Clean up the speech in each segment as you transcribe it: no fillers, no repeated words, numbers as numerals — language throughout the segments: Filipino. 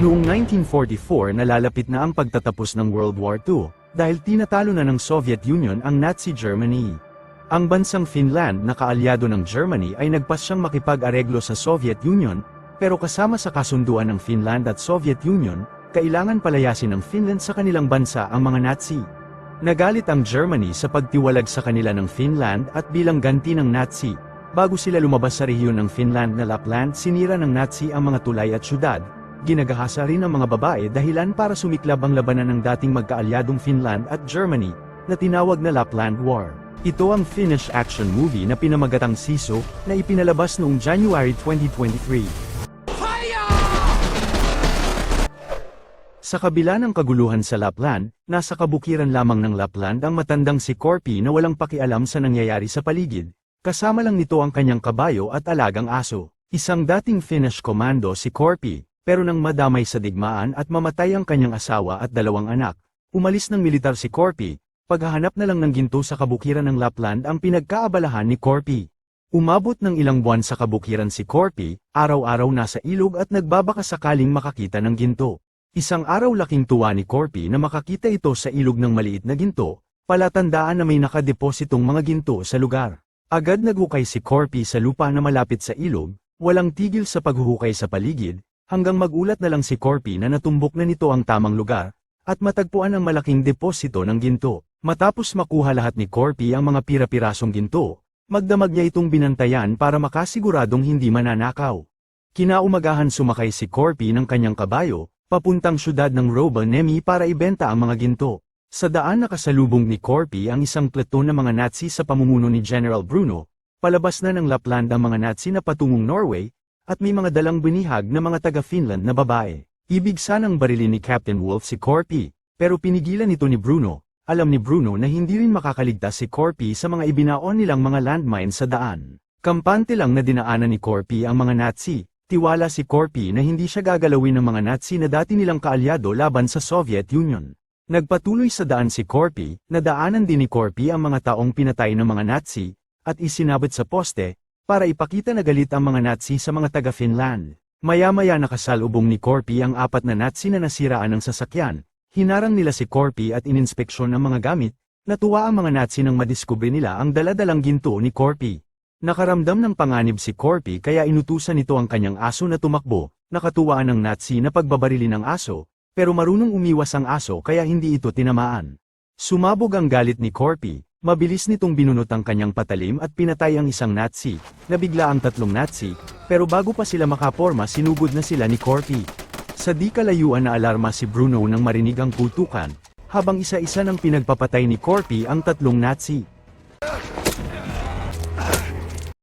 Noong 1944 nalalapit na ang pagtatapos ng World War II, dahil tinatalo na ng Soviet Union ang Nazi Germany. Ang bansang Finland na kaalyado ng Germany ay nagpasyang makipag-areglo sa Soviet Union, pero kasama sa kasunduan ng Finland at Soviet Union, kailangan palayasin ng Finland sa kanilang bansa ang mga Nazi. Nagalit ang Germany sa pagtiwalag sa kanila ng Finland at bilang ganti ng Nazi, bago sila lumabas sa rehiyon ng Finland na Lapland sinira ng Nazi ang mga tulay at syudad. Ginagahasa rin ang mga babae dahilan para sumiklab ang labanan ng dating magkaalyadong Finland at Germany, na tinawag na Lapland War. Ito ang Finnish action movie na pinamagatang Sisu, na ipinalabas noong January 2023. Sa kabila ng kaguluhan sa Lapland, nasa kabukiran lamang ng Lapland ang matandang si Korpi na walang pakialam sa nangyayari sa paligid, kasama lang nito ang kanyang kabayo at alagang aso. Isang dating Finnish komando si Korpi, pero nang madamay sa digmaan at mamatay ang kanyang asawa at dalawang anak, umalis ng militar si Korpi. Paghahanap na lang ng ginto sa kabukiran ng Lapland ang pinagkaabalahan ni Korpi. Umabot ng ilang buwan sa kabukiran si Korpi, araw-araw nasa ilog at nagbabaka sakaling makakita ng ginto. Isang araw laking tuwa ni Korpi na makakita ito sa ilog ng maliit na ginto, palatandaan na may nakadepositong mga ginto sa lugar. Agad naghukay si Korpi sa lupa na malapit sa ilog, walang tigil sa paghuhukay sa paligid, hanggang magulat na lang si Korpi na natumbok na nito ang tamang lugar, at matagpuan ang malaking deposito ng ginto. Matapos makuha lahat ni Korpi ang mga pira-pirasong ginto, magdamag niya itong binantayan para makasiguradong hindi mananakaw. Kinaumagahan sumakay si Korpi ng kanyang kabayo, papuntang syudad ng Rovaniemi para ibenta ang mga ginto. Sa daan nakasalubong ni Korpi ang isang platon ng mga Nazi sa pamumuno ni General Bruno, palabas na ng Lapland ang mga Nazi na patungong Norway, at may mga dalang binihag na mga taga-Finland na babae. Ibig sanang barilin ni Captain Wolf si Korpi, pero pinigilan ito ni Bruno. Alam ni Bruno na hindi rin makakaligtas si Korpi sa mga ibinaon nilang mga landmine sa daan. Kampante lang na dinaanan ni Korpi ang mga Nazi. Tiwala si Korpi na hindi siya gagalawin ng mga Nazi na dati nilang kaalyado laban sa Soviet Union. Nagpatuloy sa daan si Korpi, nadaanan din ni Korpi ang mga taong pinatay ng mga Nazi, at isinabot sa poste, para ipakita na galit ang mga Nazi sa mga taga-Finland. Maya-maya nakasalubong ni Korpi ang 4 na Nazi na nasiraan ng sasakyan, hinarang nila si Korpi at ininspeksyon ang mga gamit, natuwa ang mga Nazi nang madiskubre nila ang daladalang ginto ni Korpi. Nakaramdam ng panganib si Korpi kaya inutusan nito ang kanyang aso na tumakbo, nakatuwaan ng Nazi na pagbabarili ng aso, pero marunong umiwas ang aso kaya hindi ito tinamaan. Sumabog ang galit ni Korpi, mabilis nitong binunot ang kanyang patalim at pinatay ang isang Nazi, nabigla ang 3 Nazi, pero bago pa sila makaporma sinugod na sila ni Korpi. Sa di kalayuan na alarma si Bruno nang marinig ang putukan, habang isa-isa nang pinagpapatay ni Korpi ang 3 Nazi.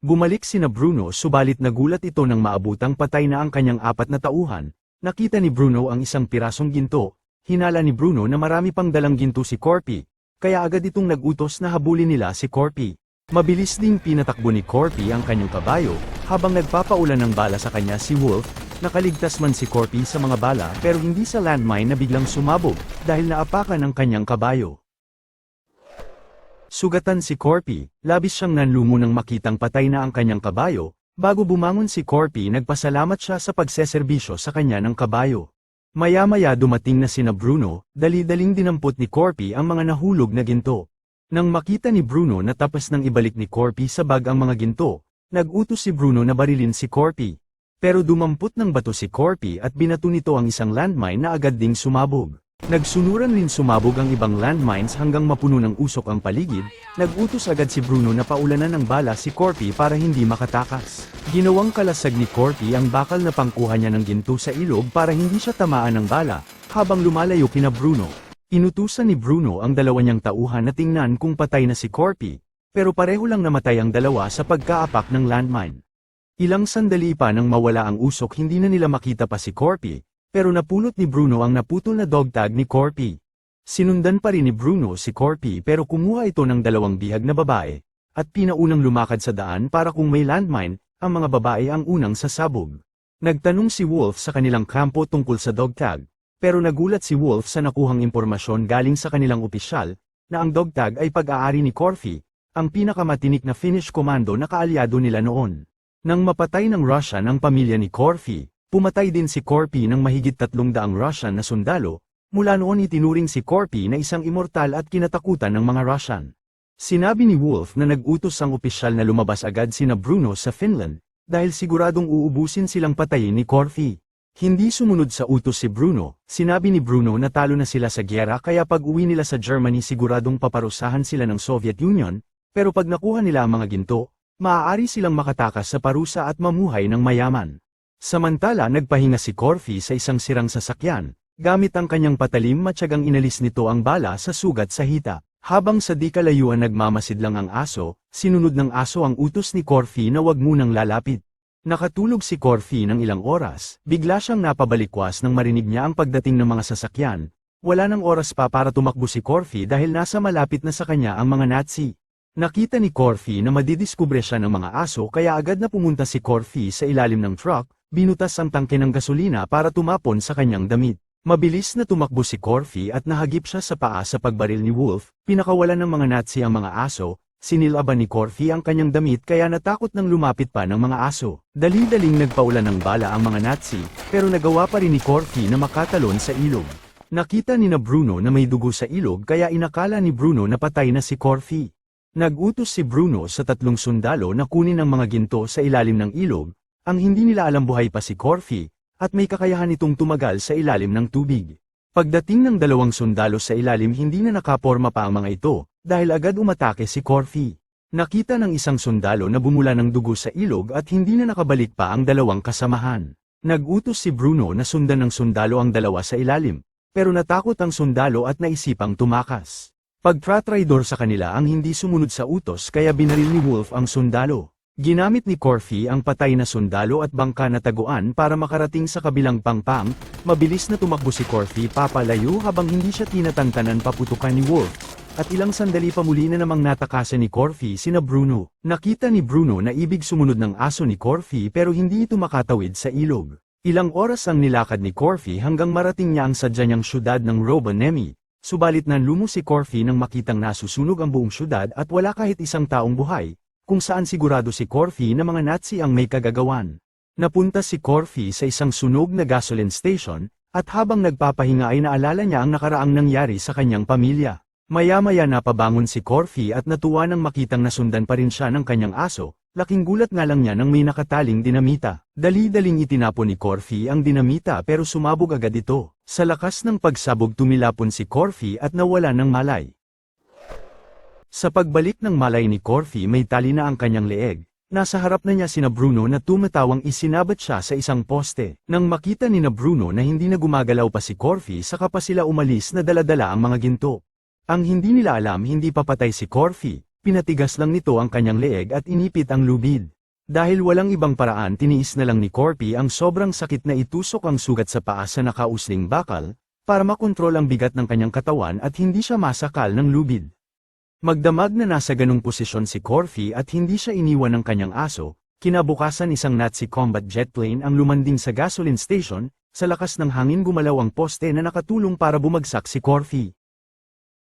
Bumalik sina Bruno subalit nagulat ito nang maabutang patay na ang kanyang 4 na tauhan. Nakita ni Bruno ang isang pirasong ginto, hinala ni Bruno na marami pang dalang ginto si Korpi, kaya agad itong nag-utos na habulin nila si Korpi. Mabilis ding pinatakbo ni Korpi ang kanyang kabayo, habang nagpapaulan ng bala sa kanya si Wolf. Nakaligtas man si Korpi sa mga bala pero hindi sa landmine na biglang sumabog, dahil naapakan ang kanyang kabayo. Sugatan si Korpi, labis siyang nanlumo nang makitang patay na ang kanyang kabayo. Bago bumangon si Korpi nagpasalamat siya sa pagseserbisyo sa kanya ng kabayo. Maya-maya dumating na sina Bruno, dali-daling dinampot ni Korpi ang mga nahulog na ginto. Nang makita ni Bruno na tapos nang ibalik ni Korpi sa bag ang mga ginto, nag-utos si Bruno na barilin si Korpi. Pero dumampot ng bato si Korpi at binato nito ang isang landmine na agad ding sumabog. Nagsunuran rin sumabog ang ibang landmines hanggang mapuno ng usok ang paligid. Nag-utos agad si Bruno na paulanan ng bala si Korpi para hindi makatakas. Ginawang kalasag ni Korpi ang bakal na pangkuha niya ng ginto sa ilog para hindi siya tamaan ng bala, habang lumalayo kina Bruno. Inutusan ni Bruno ang 2 niyang tauhan na tingnan kung patay na si Korpi, pero pareho lang namatay ang 2 sa pagkaapak ng landmine. Ilang sandali pa nang mawala ang usok hindi na nila makita pa si Korpi, pero napulot ni Bruno ang naputol na dog tag ni Korpi. Sinundan pa rin ni Bruno si Korpi pero kumuha ito ng 2 bihag na babae, at pinaunang lumakad sa daan para kung may landmine, ang mga babae ang unang sasabog. Nagtanong si Wolf sa kanilang kampo tungkol sa dog tag, pero nagulat si Wolf sa nakuhang impormasyon galing sa kanilang opisyal, na ang dog tag ay pag-aari ni Korpi, ang pinakamatinik na Finnish komando na kaalyado nila noon. Nang mapatay ng Russia ang pamilya ni Korpi, Pumatay din si Corpy ng mahigit 300 Russian na sundalo. Mula noon itinuring si Corpy na isang immortal at kinatakutan ng mga Russian. Sinabi ni Wolf na nag-utos ang opisyal na lumabas agad sina Bruno sa Finland, dahil siguradong uubusin silang patayin ni Corpy. Hindi sumunod sa utos si Bruno. Sinabi ni Bruno na talo na sila sa gyera kaya pag uwi nila sa Germany siguradong paparusahan sila ng Soviet Union, pero pag nakuha nila ang mga ginto, maaari silang makatakas sa parusa at mamuhay ng mayaman. Samantala nagpahinga si Corpy sa isang sirang sasakyan, gamit ang kanyang patalim matyagang inalis nito ang bala sa sugat sa hita. Habang sa di kalayuan nagmamasid lang ang aso, sinunod ng aso ang utos ni Corpy na wag munang lalapit. Nakatulog si Corpy ng ilang oras, bigla siyang napabalikwas nang marinig niya ang pagdating ng mga sasakyan. Wala nang oras pa para tumakbo si Corpy dahil nasa malapit na sa kanya ang mga Nazi. Nakita ni Corpy na madidiskubre siya ng mga aso kaya agad na pumunta si Corpy sa ilalim ng truck, binutas ang tangke ng gasolina para tumapon sa kanyang damit. Mabilis na tumakbo si Corpy at nahagip siya sa paa sa pagbaril ni Wolf, pinakawalan ng mga Nazi ang mga aso, sinilaban ni Corpy ang kanyang damit kaya natakot nang lumapit pa ng mga aso. Dali-daling nagpaulan ng bala ang mga Nazi, pero nagawa pa rin ni Corpy na makatalon sa ilog. Nakita ni Bruno na may dugo sa ilog kaya inakala ni Bruno na patay na si Corpy. Nag-utos si Bruno sa 3 sundalo na kunin ang mga ginto sa ilalim ng ilog, ang hindi nila alam buhay pa si Corpy, at may kakayahan itong tumagal sa ilalim ng tubig. Pagdating ng 2 sundalo sa ilalim hindi na nakaporma pa ang mga ito, dahil agad umatake si Corpy. Nakita ng isang sundalo na bumula ng dugo sa ilog at hindi na nakabalik pa ang 2 kasamahan. Nag-utos si Bruno na sundan ng sundalo ang 2 sa ilalim, pero natakot ang sundalo at naisipang tumakas. Pagtratraidor sa kanila ang hindi sumunod sa utos kaya binaril ni Wolf ang sundalo. Ginamit ni Corpy ang patay na sundalo at bangka na taguan para makarating sa kabilang pangpang. Mabilis na tumakbo si Corpy papalayo habang hindi siya tinatantanan paputukan ni Wolf. At ilang sandali pa muli na namang natakasan ni Corpy sina Bruno. Nakita ni Bruno na ibig sumunod ng aso ni Corpy pero hindi ito makatawid sa ilog. Ilang oras ang nilakad ni Corpy hanggang marating niya ang sadya niyang syudad ng Rovaniemi. Subalit nanlumo si Corpy nang makitang nasusunog ang buong syudad at wala kahit isang taong buhay, kung saan sigurado si Corpy na mga Nazi ang may kagagawan. Napunta si Corpy sa isang sunog na gasoline station, at habang nagpapahinga ay naalala niya ang nakaraang nangyari sa kanyang pamilya. Maya-maya napabangon si Corpy at natuwa nang makitang nasundan pa rin siya ng kanyang aso, laking gulat nga lang niya nang may nakataling dinamita. Dali-daling itinapon ni Corpy ang dinamita pero sumabog agad ito. Sa lakas ng pagsabog tumilapon si Corpy at nawala ng malay. Sa pagbalik ng malay ni Corpy may tali na ang kanyang leeg. Nasa harap na niya sina Bruno na tumatawang isinabat siya sa isang poste. Nang makita ni Bruno na hindi na gumagalaw pa si Corpy saka pa sila umalis na dala-dala ang mga ginto. Ang hindi nila alam hindi papatay si Corpy, pinatigas lang nito ang kanyang leeg at inipit ang lubid. Dahil walang ibang paraan tiniis na lang ni Corpy ang sobrang sakit na itusok ang sugat sa paa sa nakausling bakal, para makontrol ang bigat ng kanyang katawan at hindi siya masakal ng lubid. Magdamag na nasa ganung posisyon si Corpy at hindi siya iniwan ng kanyang aso, kinabukasan isang Nazi combat jet plane ang lumanding sa gasoline station, sa lakas ng hangin gumalaw ang poste na nakatulong para bumagsak si Corpy.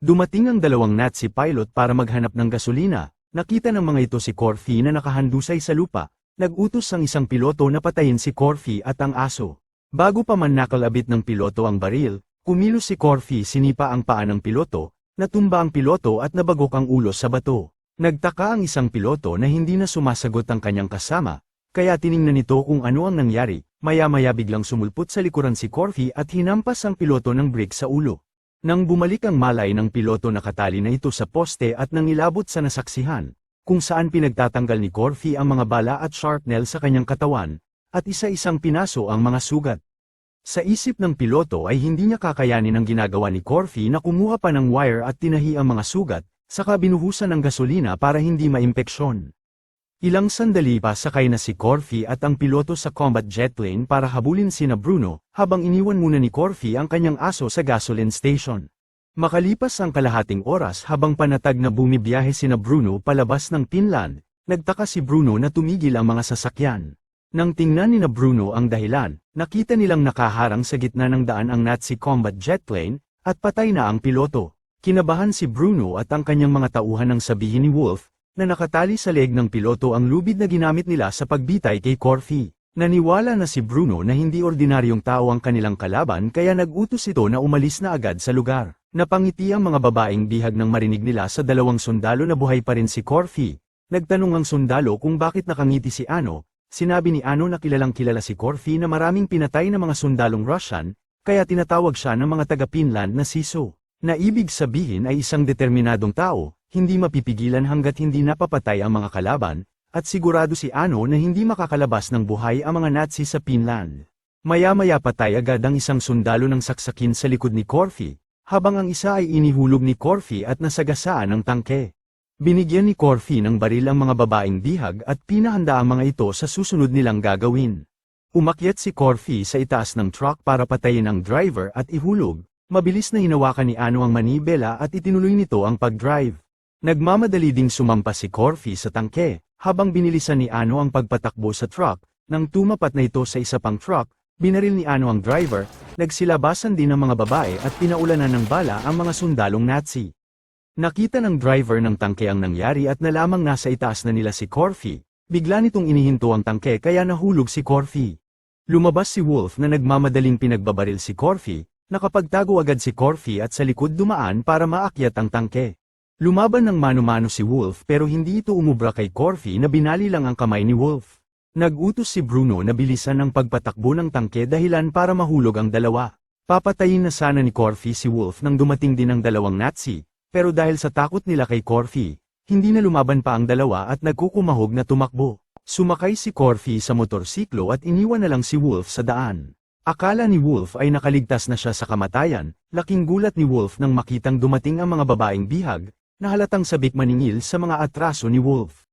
Dumating ang 2 Nazi pilot para maghanap ng gasolina, nakita ng mga ito si Corpy na nakahandusay sa lupa, nag-utos ang isang piloto na patayin si Corpy at ang aso. Bago pa man nakalabit ng piloto ang baril, kumilos si Corpy sinipa ang paa ng piloto, natumba ang piloto at nabagok ang ulo sa bato. Nagtaka ang isang piloto na hindi na sumasagot ang kanyang kasama, kaya tiningnan nito kung ano ang nangyari. Maya-maya biglang sumulpot sa likuran si Corpy at hinampas ang piloto ng brick sa ulo. Nang bumalik ang malay ng piloto nakatali na ito sa poste at nang ilabot sa nasaksihan, kung saan pinagtatanggal ni Corpy ang mga bala at sharpnail sa kanyang katawan, at isa-isang pinaso ang mga sugat. Sa isip ng piloto ay hindi niya kakayanin ang ginagawa ni Corpy na kumuha pa ng wire at tinahi ang mga sugat, saka binuhusan ng gasolina para hindi maimpeksyon. Ilang sandali pa sakay na si Corpy at ang piloto sa combat jet plane para habulin sina Bruno, habang iniwan muna ni Corpy ang kanyang aso sa gasoline station. Makalipas ang kalahating oras habang panatag na bumibiyahe sina Bruno palabas ng Finland, nagtaka si Bruno na tumigil ang mga sasakyan. Nang tingnan ni Bruno ang dahilan, nakita nilang nakaharang sa gitna ng daan ang Nazi combat jet plane, at patay na ang piloto. Kinabahan si Bruno at ang kanyang mga tauhan nang sabihin ni Wolf, na nakatali sa leeg ng piloto ang lubid na ginamit nila sa pagbitay kay Corpy. Naniwala na si Bruno na hindi ordinaryong tao ang kanilang kalaban kaya nag-utos ito na umalis na agad sa lugar. Napangiti ang mga babaeng bihag nang marinig nila sa dalawang sundalo na buhay pa rin si Corfy. Nagtanong ang sundalo kung bakit nakangiti si Ano. Sinabi ni Ano na kilalang kilala si Corfy na maraming pinatay na mga sundalong Russian, kaya tinatawag siya ng mga taga-Finland na Siso. Na ibig sabihin ay isang determinadong tao, hindi mapipigilan hanggat hindi napapatay ang mga kalaban, at sigurado si Ano na hindi makakalabas ng buhay ang mga Nazi sa Finland. Maya-maya patay agad ang isang sundalo ng saksakin sa likod ni Corfy, habang ang isa ay inihulog ni Corfy at nasagasaan ng tangke. Binigyan ni Corfy ng baril ang mga babaeng bihag at pinahanda ang mga ito sa susunod nilang gagawin. Umakyat si Corfy sa itaas ng truck para patayin ang driver at ihulog. Mabilis na hinawakan ni Ano ang manibela at itinuloy nito ang pag-drive. Nagmamadali ding sumampas si Corfy sa tangke, habang binilisan ni Ano ang pagpatakbo sa truck. Nang tumapat na ito sa isa pang truck, binaril ni Ano ang driver, nagsilabasan din ang mga babae at pinaulanan ng bala ang mga sundalong Nazi. Nakita ng driver ng tangke ang nangyari at nalamang nasa itaas na nila si Corfy. Bigla nitong inihinto ang tangke kaya nahulog si Corfy. Lumabas si Wolf na nagmamadaling pinagbabaril si Corfy, nakapagtago agad si Corfy at sa likod dumaan para maakyat ang tangke. Lumaban ng mano-mano si Wolf pero hindi ito umubra kay Corfy na binali lang ang kamay ni Wolf. Nag-utos si Bruno na bilisan ang pagpatakbo ng tangke dahilan para mahulog ang dalawa. Papatayin na sana ni Corfy si Wolf nang dumating din ang dalawang Nazi. Pero dahil sa takot nila kay Corfy, hindi na lumaban pa ang dalawa at nagkukumahog na tumakbo. Sumakay si Corfy sa motorsiklo at iniwan na lang si Wolf sa daan. Akala ni Wolf ay nakaligtas na siya sa kamatayan, laking gulat ni Wolf nang makitang dumating ang mga babaeng bihag, na halatang sabik maningil sa mga atraso ni Wolf.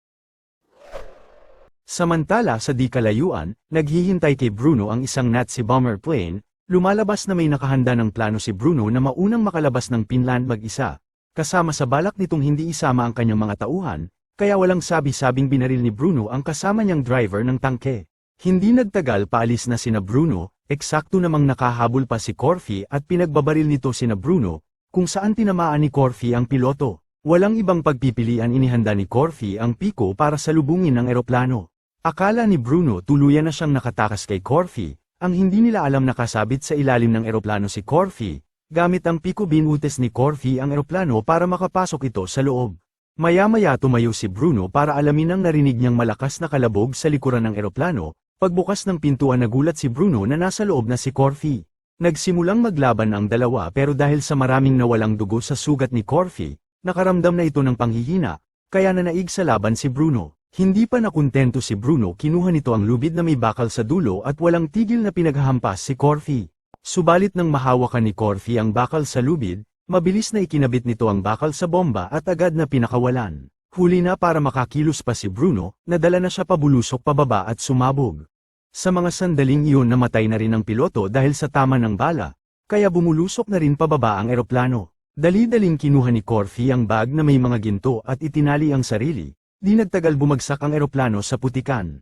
Samantala sa di kalayuan, naghihintay kay Bruno ang isang Nazi bomber plane, lumalabas na may nakahanda ng plano si Bruno na maunang makalabas ng Finland mag-isa. Kasama sa balak nitong hindi isama ang kanyang mga tauhan, kaya walang sabi-sabing binaril ni Bruno ang kasama niyang driver ng tangke. Hindi nagtagal paalis na sina Bruno, eksakto namang nakahabol pa si Corfy at pinagbabaril nito sina Bruno, kung saan tinamaan ni Corfy ang piloto. Walang ibang pagpipilian inihanda ni Corfy ang piko para salubungin ang eroplano. Akala ni Bruno tuluyan na siyang nakatakas kay Corfy, ang hindi nila alam nakasabit sa ilalim ng eroplano si Corfy. Gamit ang piko binutes ni Corfy ang eroplano para makapasok ito sa loob. Maya-maya tumayo si Bruno para alamin ang narinig niyang malakas na kalabog sa likuran ng eroplano. Pagbukas ng pintuan nagulat si Bruno na nasa loob na si Corfy. Nagsimulang maglaban ang dalawa pero dahil sa maraming nawalang dugo sa sugat ni Corfy, nakaramdam na ito ng panghihina, kaya nanaig sa laban si Bruno. Hindi pa nakuntento si Bruno, kinuha nito ang lubid na may bakal sa dulo at walang tigil na pinaghahampas si Corfy. Subalit nang mahawakan ni Corfy ang bakal sa lubid, mabilis na ikinabit nito ang bakal sa bomba at agad na pinakawalan. Huli na para makakilos pa si Bruno, nadala na siya pabulusok pababa at sumabog. Sa mga sandaling iyon namatay na rin ang piloto dahil sa tama ng bala, kaya bumulusok na rin pababa ang eroplano. Dali-daling kinuha ni Corfy ang bag na may mga ginto at itinali ang sarili, di nagtagal bumagsak ang eroplano sa putikan.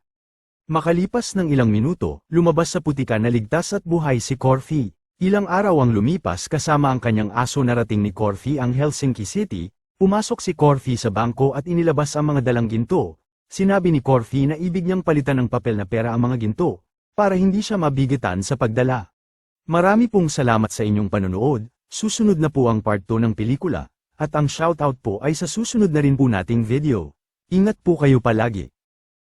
Makalipas ng ilang minuto, lumabas sa putikan na ligtas at buhay si Corfy. Ilang araw ang lumipas kasama ang kanyang aso narating ni Corfy ang Helsinki City, pumasok si Corfy sa bangko at inilabas ang mga dalang ginto. Sinabi ni Corfy na ibig niyang palitan ng papel na pera ang mga ginto, para hindi siya mabigitan sa pagdala. Marami pong salamat sa inyong panonood, susunod na po ang part 2 ng pelikula, at ang shoutout po ay sa susunod na rin po nating video. Ingat po kayo palagi.